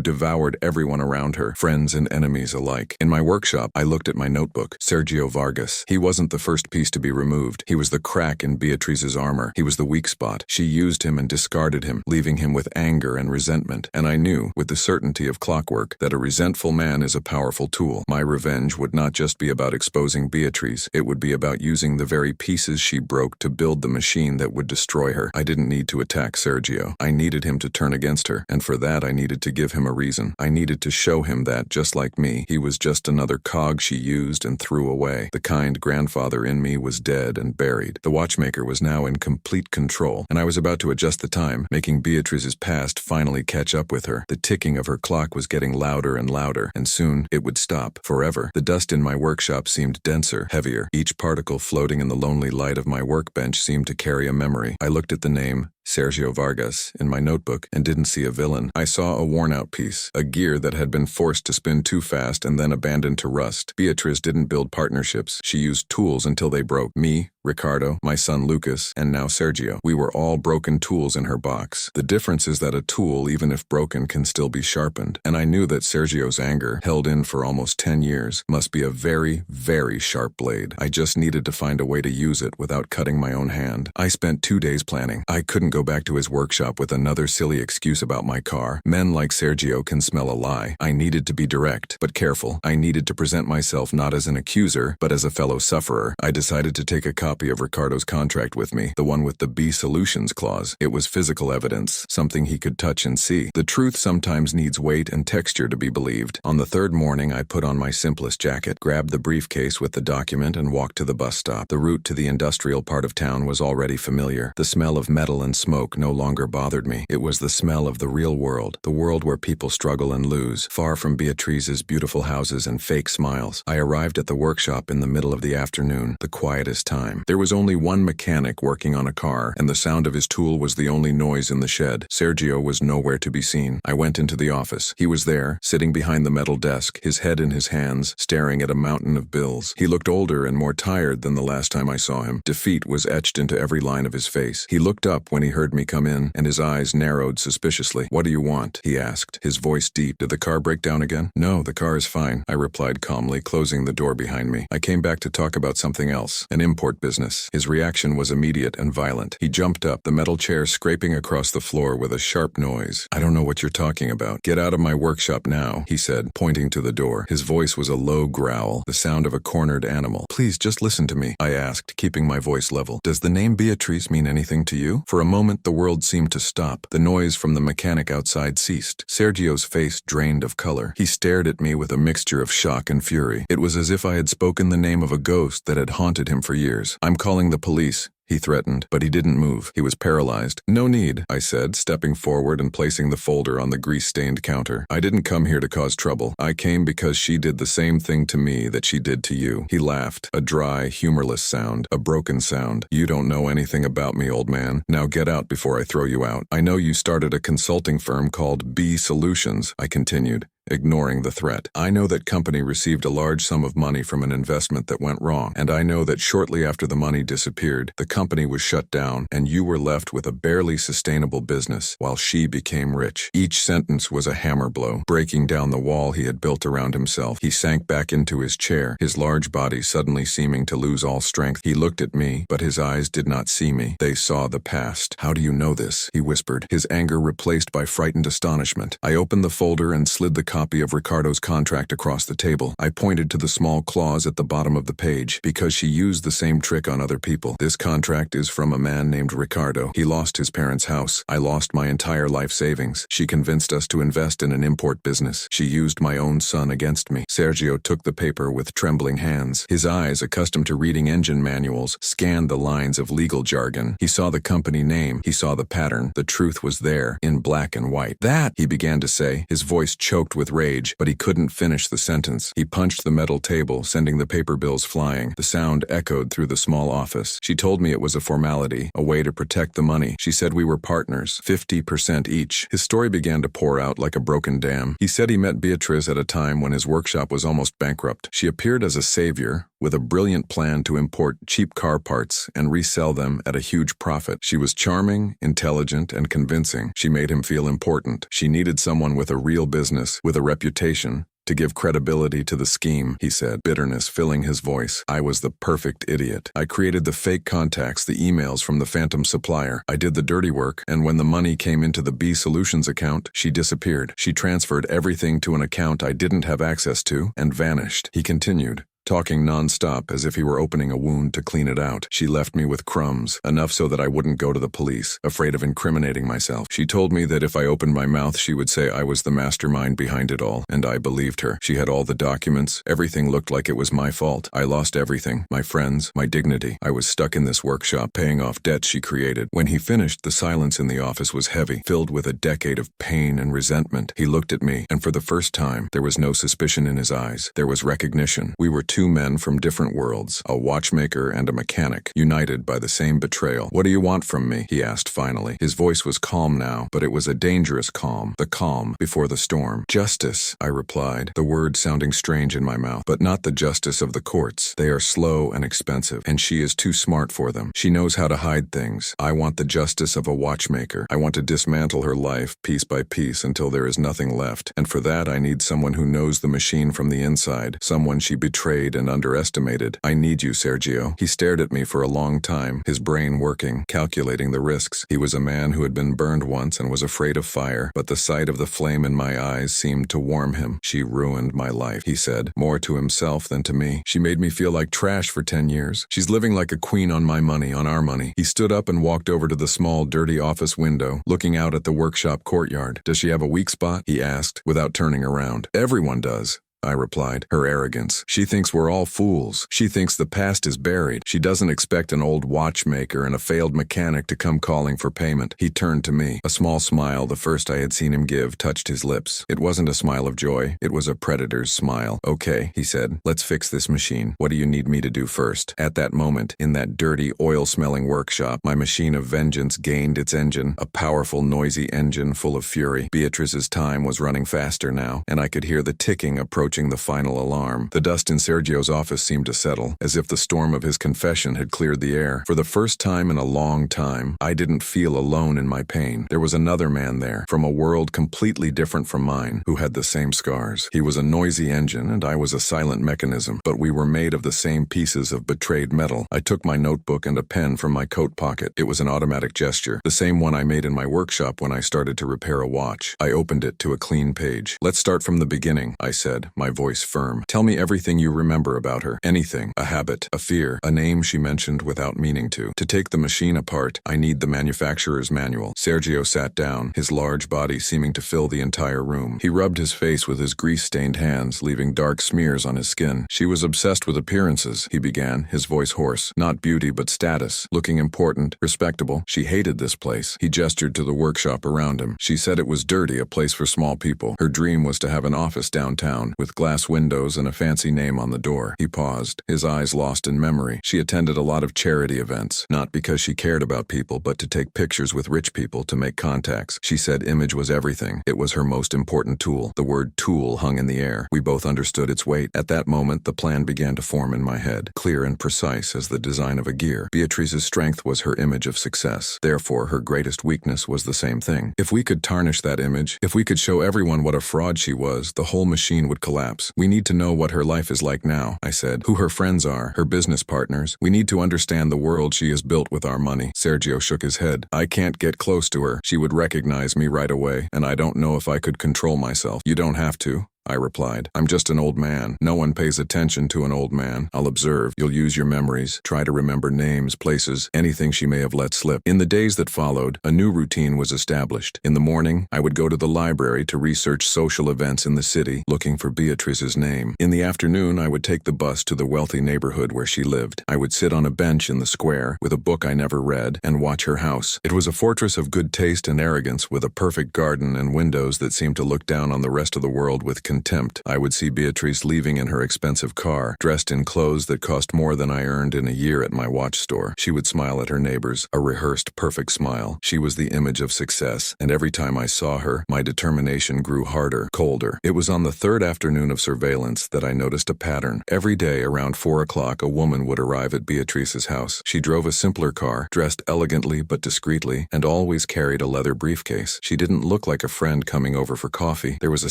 devoured everyone around her, friends and enemies alike. In my workshop, I looked at my notebook. Sergio Vargas. He wasn't the first piece to be removed. He was the crack in Beatriz's armor. He was the weak spot. She used him and discarded him, leaving him with anger and resentment. And I knew, with the certainty of clockwork, that a resentful man is a powerful tool. My revenge would not just be about exposing Beatriz. It would be about using the very pieces she broke to build the machine that would destroy her. I didn't need to attack Sergio. I needed him to turn against her, and for that I needed to give him a reason. I needed to show him that, just like me, he was just another cog she used and threw away. The kind grandfather in me was dead and buried. The watchmaker was now in complete control, and I was about to adjust the time, making Beatriz's past finally catch up with her. The ticking of her clock was getting louder and louder, and soon it would stop, forever. The dust in my workshop seemed denser, heavier. Each particle floating in the lonely light of my workbench seemed to carry a memory. I looked at the name, Sergio Vargas, in my notebook and didn't see a villain. I saw a worn-out piece, a gear that had been forced to spin too fast and then abandoned to rust. Beatriz didn't build partnerships. She used tools until they broke. Me, Ricardo, my son Lucas, and now Sergio. We were all broken tools in her box. The difference is that a tool, even if broken, can still be sharpened. And I knew that Sergio's anger, held in for almost 10 years, must be a very, very sharp blade. I just needed to find a way to use it without cutting my own hand. I spent 2 days planning. I couldn't go back to his workshop with another silly excuse about my car. Men like Sergio can smell a lie. I needed to be direct, but careful. I needed to present myself not as an accuser, but as a fellow sufferer. I decided to take a copy of Ricardo's contract with me, the one with the B Solutions clause. It was physical evidence, something he could touch and see. The truth sometimes needs weight and texture to be believed. On the third morning, I put on my simplest jacket, grabbed the briefcase with the document, and walked to the bus stop. The route to the industrial part of town was already familiar. The smell of metal and smoke no longer bothered me. It was the smell of the real world, the world where people struggle and lose, far from Beatriz's beautiful houses and fake smiles. I arrived at the workshop in the middle of the afternoon, the quietest time. There was only one mechanic working on a car, and the sound of his tool was the only noise in the shed. Sergio was nowhere to be seen. I went into the office. He was there, sitting behind the metal desk, his head in his hands, staring at a mountain of bills. He looked older and more tired than the last time I saw him. Defeat was etched into every line of his face. He looked up when he heard me come in, and his eyes narrowed suspiciously. "What do you want?" he asked, his voice deep. "Did the car break down again?" "No, the car is fine," I replied calmly, closing the door behind me. "I came back to talk about something else, an import business." His reaction was immediate and violent. He jumped up, the metal chair scraping across the floor with a sharp noise. "I don't know what you're talking about. Get out of my workshop now," he said, pointing to the door. His voice was a low growl, the sound of a cornered animal. "Please, just listen to me," I asked, keeping my voice level. "Does the name Beatriz mean anything to you?" For a moment, the world seemed to stop. The noise from the mechanic outside ceased. Sergio's face drained of color. He stared at me with a mixture of shock and fury. It was as if I had spoken the name of a ghost that had haunted him for years. "I'm calling the police," he threatened, but he didn't move. He was paralyzed. "No need," I said, stepping forward and placing the folder on the grease-stained counter. "I didn't come here to cause trouble. I came because she did the same thing to me that she did to you." He laughed, a dry, humorless sound, a broken sound. "You don't know anything about me, old man. Now get out before I throw you out. I know you started a consulting firm called B Solutions," I continued, ignoring the threat. "I know that company received a large sum of money from an investment that went wrong, and I know that shortly after the money disappeared, the company was shut down, and you were left with a barely sustainable business, while she became rich." Each sentence was a hammer blow, breaking down the wall he had built around himself. He sank back into his chair, his large body suddenly seeming to lose all strength. He looked at me, but his eyes did not see me. They saw the past. "How do you know this?" he whispered, his anger replaced by frightened astonishment. I opened the folder and slid the copy of Ricardo's contract across the table. I pointed to the small clause at the bottom of the page. "Because she used the same trick on other people. This contract is from a man named Ricardo. He lost his parents' house. I lost my entire life savings. She convinced us to invest in an import business. She used my own son against me." Sergio took the paper with trembling hands. His eyes, accustomed to reading engine manuals, scanned the lines of legal jargon. He saw the company name. He saw the pattern. The truth was there, in black and white. "That," he began to say, his voice choked with rage, but he couldn't finish the sentence. He punched the metal table, sending the paper bills flying. The sound echoed through the small office. "She told me it was a formality, a way to protect the money. She said we were partners, 50% each." His story began to pour out like a broken dam. He said he met Beatriz at a time when his workshop was almost bankrupt. She appeared as a savior, with a brilliant plan to import cheap car parts and resell them at a huge profit. She was charming, intelligent, and convincing. She made him feel important. She needed someone with a real business, with a reputation, to give credibility to the scheme, he said, bitterness filling his voice. I was the perfect idiot. I created the fake contacts, the emails from the phantom supplier. I did the dirty work, and when the money came into the B Solutions account, she disappeared. She transferred everything to an account I didn't have access to and vanished. He continued, talking non-stop as if he were opening a wound to clean it out. She left me with crumbs, enough so that I wouldn't go to the police, afraid of incriminating myself. She told me that if I opened my mouth she would say I was the mastermind behind it all, and I believed her. She had all the documents. Everything looked like it was my fault. I lost everything, my friends, my dignity. I was stuck in this workshop, paying off debts she created. When he finished, the silence in the office was heavy, filled with a decade of pain and resentment. He looked at me, and for the first time, there was no suspicion in his eyes. There was recognition. We were two men from different worlds, a watchmaker and a mechanic, united by the same betrayal. What do you want from me? He asked finally. His voice was calm now, but it was a dangerous calm, the calm before the storm. Justice, I replied, the word sounding strange in my mouth, but not the justice of the courts. They are slow and expensive, and she is too smart for them. She knows how to hide things. I want the justice of a watchmaker. I want to dismantle her life piece by piece until there is nothing left, and for that I need someone who knows the machine from the inside, someone she betrayed and underestimated. I need you, Sergio. He stared at me for a long time, his brain working, calculating the risks. He was a man who had been burned once and was afraid of fire, but the sight of the flame in my eyes seemed to warm him. She ruined my life, he said, more to himself than to me. She made me feel like trash for 10 years. She's living like a queen on my money, on our money. He stood up and walked over to the small, dirty office window, looking out at the workshop courtyard. Does she have a weak spot? He asked, without turning around. Everyone does, I replied. Her arrogance. She thinks we're all fools. She thinks the past is buried. She doesn't expect an old watchmaker and a failed mechanic to come calling for payment. He turned to me. A small smile, the first I had seen him give, touched his lips. It wasn't a smile of joy. It was a predator's smile. Okay, he said. Let's fix this machine. What do you need me to do first? At that moment, in that dirty, oil-smelling workshop, my machine of vengeance gained its engine, a powerful, noisy engine full of fury. Beatriz's time was running faster now, and I could hear the ticking approaching the final alarm. The dust in Sergio's office seemed to settle, as if the storm of his confession had cleared the air. For the first time in a long time, I didn't feel alone in my pain. There was another man there, from a world completely different from mine, who had the same scars. He was a noisy engine, and I was a silent mechanism, but we were made of the same pieces of betrayed metal. I took my notebook and a pen from my coat pocket. It was an automatic gesture, the same one I made in my workshop when I started to repair a watch. I opened it to a clean page. Let's start from the beginning, I said, my my voice firm. Tell me everything you remember about her. Anything. A habit, a fear, a name she mentioned without meaning to. To take the machine apart, I need the manufacturer's manual. Sergio sat down, his large body seeming to fill the entire room. He rubbed his face with his grease-stained hands, leaving dark smears on his skin. She was obsessed with appearances, he began, his voice hoarse. Not beauty, but status. Looking important, respectable. She hated this place. He gestured to the workshop around him. She said it was dirty, a place for small people. Her dream was to have an office downtown, with glass windows and a fancy name on the door. He paused, his eyes lost in memory. She attended a lot of charity events, not because she cared about people, but to take pictures with rich people, to make contacts. She said image was everything. It was her most important tool. The word tool hung in the air. We both understood its weight. At that moment, the plan began to form in my head, clear and precise as the design of a gear. Beatriz's strength was her image of success. Therefore, her greatest weakness was the same thing. If we could tarnish that image, if we could show everyone what a fraud she was, the whole machine would collapse. We need to know what her life is like now, I said, who her friends are, her business partners. We need to understand the world she has built with our money. Sergio shook his head. I can't get close to her. She would recognize me right away, and I don't know if I could control myself. You don't have to, I replied. I'm just an old man. No one pays attention to an old man. I'll observe. You'll use your memories. Try to remember names, places, anything she may have let slip. In the days that followed, a new routine was established. In the morning, I would go to the library to research social events in the city, looking for Beatriz's name. In the afternoon, I would take the bus to the wealthy neighborhood where she lived. I would sit on a bench in the square, with a book I never read, and watch her house. It was a fortress of good taste and arrogance, with a perfect garden and windows that seemed to look down on the rest of the world with contempt. I would see Beatriz leaving in her expensive car, dressed in clothes that cost more than I earned in a year at my watch store. She would smile at her neighbors, a rehearsed, perfect smile. She was the image of success, and every time I saw her, my determination grew harder, colder. It was on the third afternoon of surveillance that I noticed a pattern. Every day around 4 o'clock, a woman would arrive at Beatriz's house. She drove a simpler car, dressed elegantly but discreetly, and always carried a leather briefcase. She didn't look like a friend coming over for coffee. There was a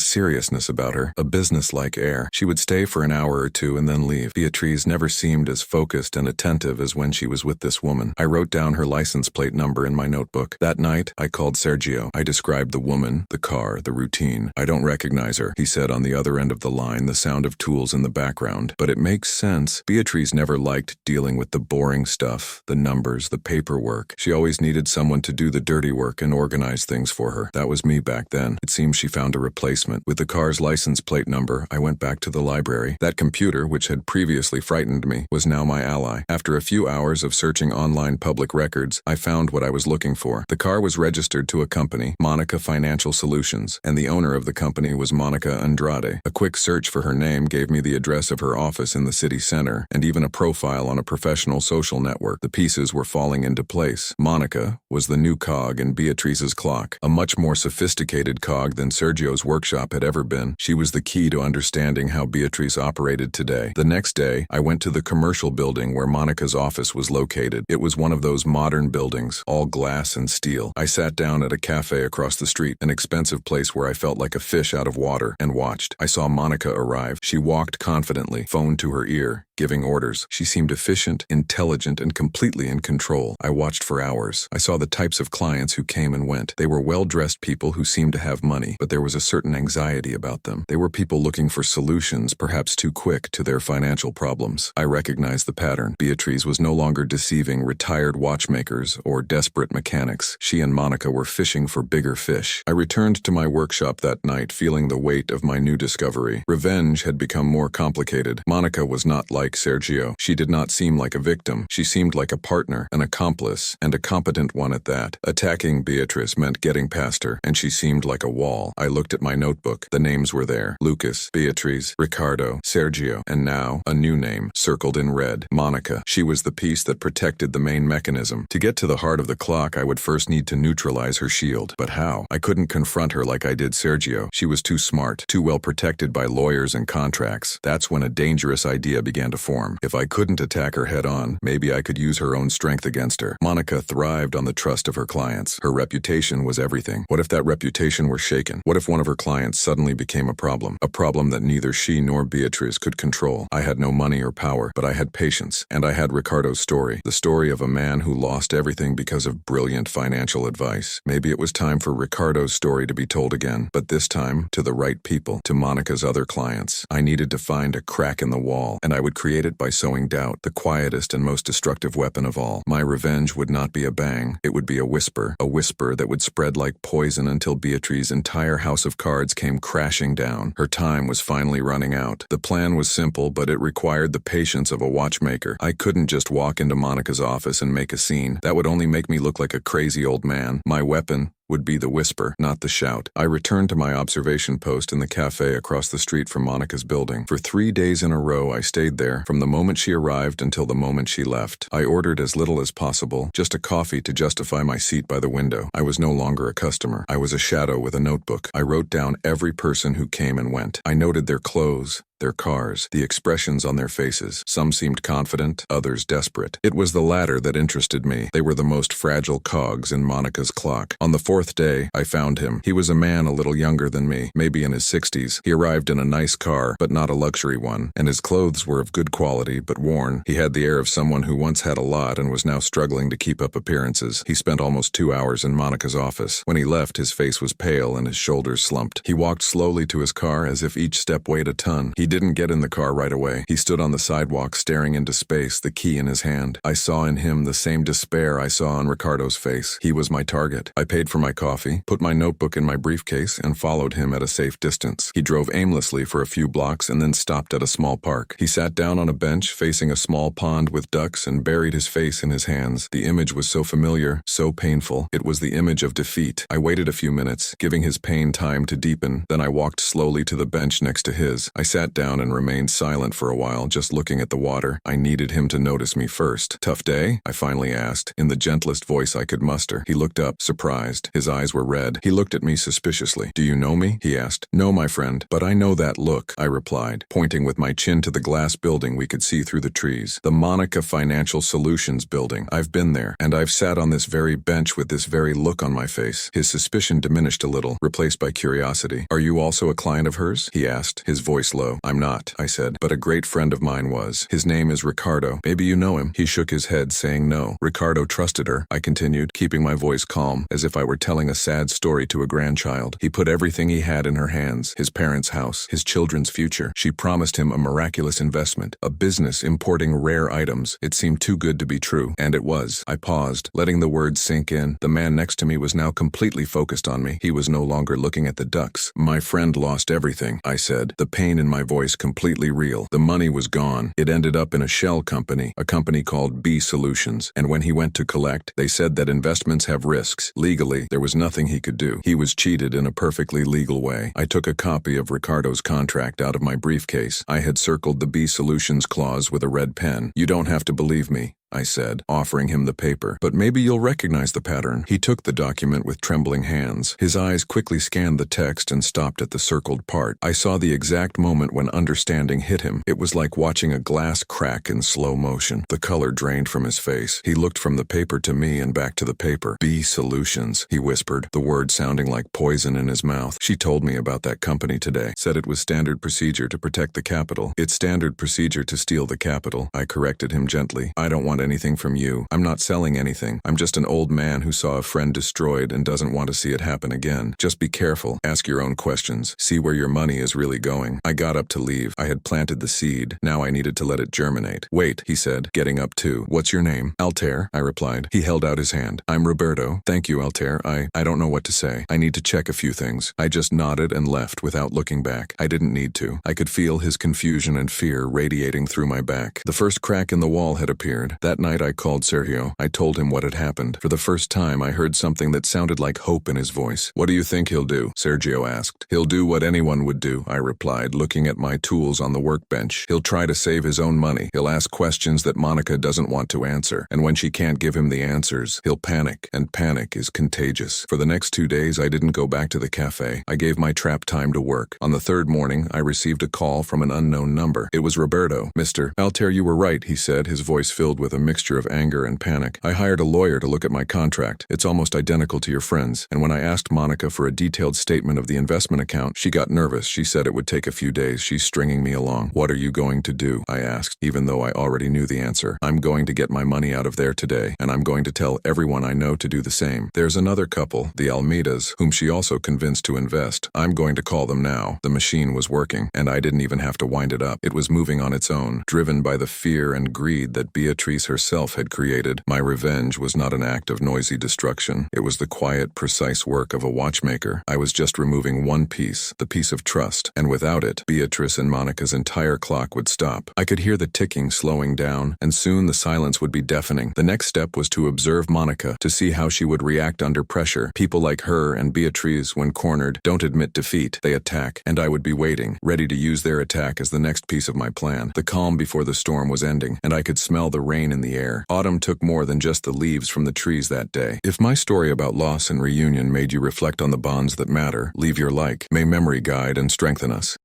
seriousness about her, a business-like air. She would stay for an hour or two and then leave. Beatriz never seemed as focused and attentive as when she was with this woman. I wrote down her license plate number in my notebook. That night, I called Sergio. I described the woman, the car, the routine. I don't recognize her, he said on the other end of the line, the sound of tools in the background. But it makes sense. Beatriz never liked dealing with the boring stuff, the numbers, the paperwork. She always needed someone to do the dirty work and organize things for her. That was me back then. It seems she found a replacement. With the car's license plate number, I went back to the library. That computer, which had previously frightened me, was now my ally. After a few hours of searching online public records, I found what I was looking for. The car was registered to a company, Monica Financial Solutions, and the owner of the company was Monica Andrade. A quick search for her name gave me the address of her office in the city center, and even a profile on a professional social network. The pieces were falling into place. Monica was the new cog in Beatriz's clock, a much more sophisticated cog than Sergio's workshop had ever been. She was the key to understanding how Beatriz operated today. The next day, I went to the commercial building where Monica's office was located. It was one of those modern buildings, all glass and steel. I sat down at a cafe across the street, an expensive place where I felt like a fish out of water, and watched. I saw Monica arrive. She walked confidently, phone to her ear, giving orders. She seemed efficient, intelligent, and completely in control. I watched for hours. I saw the types of clients who came and went. They were well-dressed people who seemed to have money, but there was a certain anxiety about them. They were people looking for solutions, perhaps too quick, to their financial problems. I recognized the pattern. Beatriz was no longer deceiving retired watchmakers or desperate mechanics. She and Monica were fishing for bigger fish. I returned to my workshop that night, feeling the weight of my new discovery. Revenge had become more complicated. Monica was not like Sergio. She did not seem like a victim. She seemed like a partner, an accomplice, and a competent one at that. Attacking Beatriz meant getting past her, and she seemed like a wall. I looked at my notebook. The names were there. Lucas, Beatriz, Ricardo, Sergio, and now, a new name, circled in red. Monica. She was the piece that protected the main mechanism. To get to the heart of the clock, I would first need to neutralize her shield. But how? I couldn't confront her like I did Sergio. She was too smart, too well protected by lawyers and contracts. That's when a dangerous idea began to form. If I couldn't attack her head-on, maybe I could use her own strength against her. Monica thrived on the trust of her clients. Her reputation was everything. What if that reputation were shaken? What if one of her clients suddenly became a a problem that neither she nor Beatriz could control. I had no money or power, but I had patience, and I had Ricardo's story, the story of a man who lost everything because of brilliant financial advice. Maybe it was time for Ricardo's story to be told again, but this time to the right people, to Monica's other clients. I needed to find a crack in the wall, and I would create it by sowing doubt, the quietest and most destructive weapon of all. My revenge would not be a bang, it would be a whisper that would spread like poison until Beatriz's entire house of cards came crashing down. Her time was finally running out. The plan was simple, but it required the patience of a watchmaker. I couldn't just walk into Monica's office and make a scene. That would only make me look like a crazy old man. My weapon would be the whisper, not the shout. I returned to my observation post in the cafe across the street from Monica's building. For 3 days in a row, I stayed there, from the moment she arrived until the moment she left. I ordered as little as possible, just a coffee to justify my seat by the window. I was no longer a customer. I was a shadow with a notebook. I wrote down every person who came and went. I noted their clothes, their cars, the expressions on their faces. Some seemed confident, others desperate. It was the latter that interested me. They were the most fragile cogs in Monica's clock. On the 4th day, I found him. He was a man a little younger than me, maybe in his 60s. He arrived in a nice car, but not a luxury one, and his clothes were of good quality, but worn. He had the air of someone who once had a lot and was now struggling to keep up appearances. He spent almost 2 hours in Monica's office. When he left, his face was pale and his shoulders slumped. He walked slowly to his car as if each step weighed a ton. He didn't get in the car right away. He stood on the sidewalk staring into space, the key in his hand. I saw in him the same despair I saw on Ricardo's face. He was my target. I paid for my coffee, put my notebook in my briefcase, and followed him at a safe distance. He drove aimlessly for a few blocks and then stopped at a small park. He sat down on a bench facing a small pond with ducks and buried his face in his hands. The image was so familiar, so painful. It was the image of defeat. I waited a few minutes, giving his pain time to deepen. Then I walked slowly to the bench next to his. I sat down and remained silent for a while, just looking at the water. I needed him to notice me first. "Tough day?" I finally asked, in the gentlest voice I could muster. He looked up, surprised. His eyes were red. He looked at me suspiciously. "Do you know me?" he asked. "No, my friend, but I know that look," I replied, pointing with my chin to the glass building we could see through the trees. "The Monica Financial Solutions building. I've been there, and I've sat on this very bench with this very look on my face." His suspicion diminished a little, replaced by curiosity. "Are you also a client of hers?" he asked, his voice low. "I'm not," I said, "but a great friend of mine was. His name is Ricardo. Maybe you know him." He shook his head, saying no. "Ricardo trusted her," I continued, keeping my voice calm, as if I were telling a sad story to a grandchild. "He put everything he had in her hands, his parents' house, his children's future. She promised him a miraculous investment, a business importing rare items. It seemed too good to be true, and it was." I paused, letting the words sink in. The man next to me was now completely focused on me. He was no longer looking at the ducks. "My friend lost everything," I said, the pain in my voice completely real. "The money was gone. It ended up in a shell company, a company called B Solutions, and when he went to collect, they said that investments have risks. Legally, there was nothing he could do. He was cheated in a perfectly legal way." I took a copy of Ricardo's contract out of my briefcase. I had circled the B Solutions clause with a red pen. "You don't have to believe me," I said, offering him the paper, "but maybe you'll recognize the pattern." He took the document with trembling hands. His eyes quickly scanned the text and stopped at the circled part. I saw the exact moment when understanding hit him. It was like watching a glass crack in slow motion. The color drained from his face. He looked from the paper to me and back to the paper. "B Solutions," he whispered, the word sounding like poison in his mouth. "She told me about that company today. Said it was standard procedure to protect the capital." "It's standard procedure to steal the capital," I corrected him gently. "I don't want anything from you. I'm not selling anything. I'm just an old man who saw a friend destroyed and doesn't want to see it happen again. Just be careful. Ask your own questions. See where your money is really going." I got up to leave. I had planted the seed. Now I needed to let it germinate. "Wait," he said, getting up too. "What's your name?" "Altair," I replied. He held out his hand. "I'm Roberto." "Thank you, Altair. I don't know what to say. I need to check a few things." I just nodded and left without looking back. I didn't need to. I could feel his confusion and fear radiating through my back. The first crack in the wall had appeared. That night I called Sergio. I told him what had happened. For the first time I heard something that sounded like hope in his voice. "What do you think he'll do?" Sergio asked. "He'll do what anyone would do," I replied, looking at my tools on the workbench. "He'll try to save his own money. He'll ask questions that Monica doesn't want to answer. And when she can't give him the answers, he'll panic. And panic is contagious." For the next 2 days I didn't go back to the cafe. I gave my trap time to work. On the 3rd morning I received a call from an unknown number. It was Roberto. "Mr. Altair, you were right," he said, his voice filled with a mixture of anger and panic. I hired a lawyer to look at my contract. It's almost identical to your friend's. And when I asked Monica for a detailed statement of the investment account, she got nervous. She said it would take a few days. She's stringing me along. What are you going to do? I asked, even though I already knew the answer. I'm going to get my money out of there today, and I'm going to tell everyone I know to do the same. There's another couple, the Almeidas, whom she also convinced to invest. I'm going to call them now. The machine was working, and I didn't even have to wind it up. It was moving on its own, driven by the fear and greed that Beatriz herself had created. My revenge was not an act of noisy destruction. It was the quiet, precise work of a watchmaker. I was just removing one piece, the piece of trust, and without it, Beatriz and Monica's entire clock would stop. I could hear the ticking slowing down, and soon the silence would be deafening. The next step was to observe Monica, to see how she would react under pressure. People like her and Beatriz, when cornered, don't admit defeat. They attack, and I would be waiting, ready to use their attack as the next piece of my plan. The calm before the storm was ending, and I could smell the rain in the air. Autumn took more than just the leaves from the trees that day. If my story about loss and reunion made you reflect on the bonds that matter, leave your like. May memory guide and strengthen us.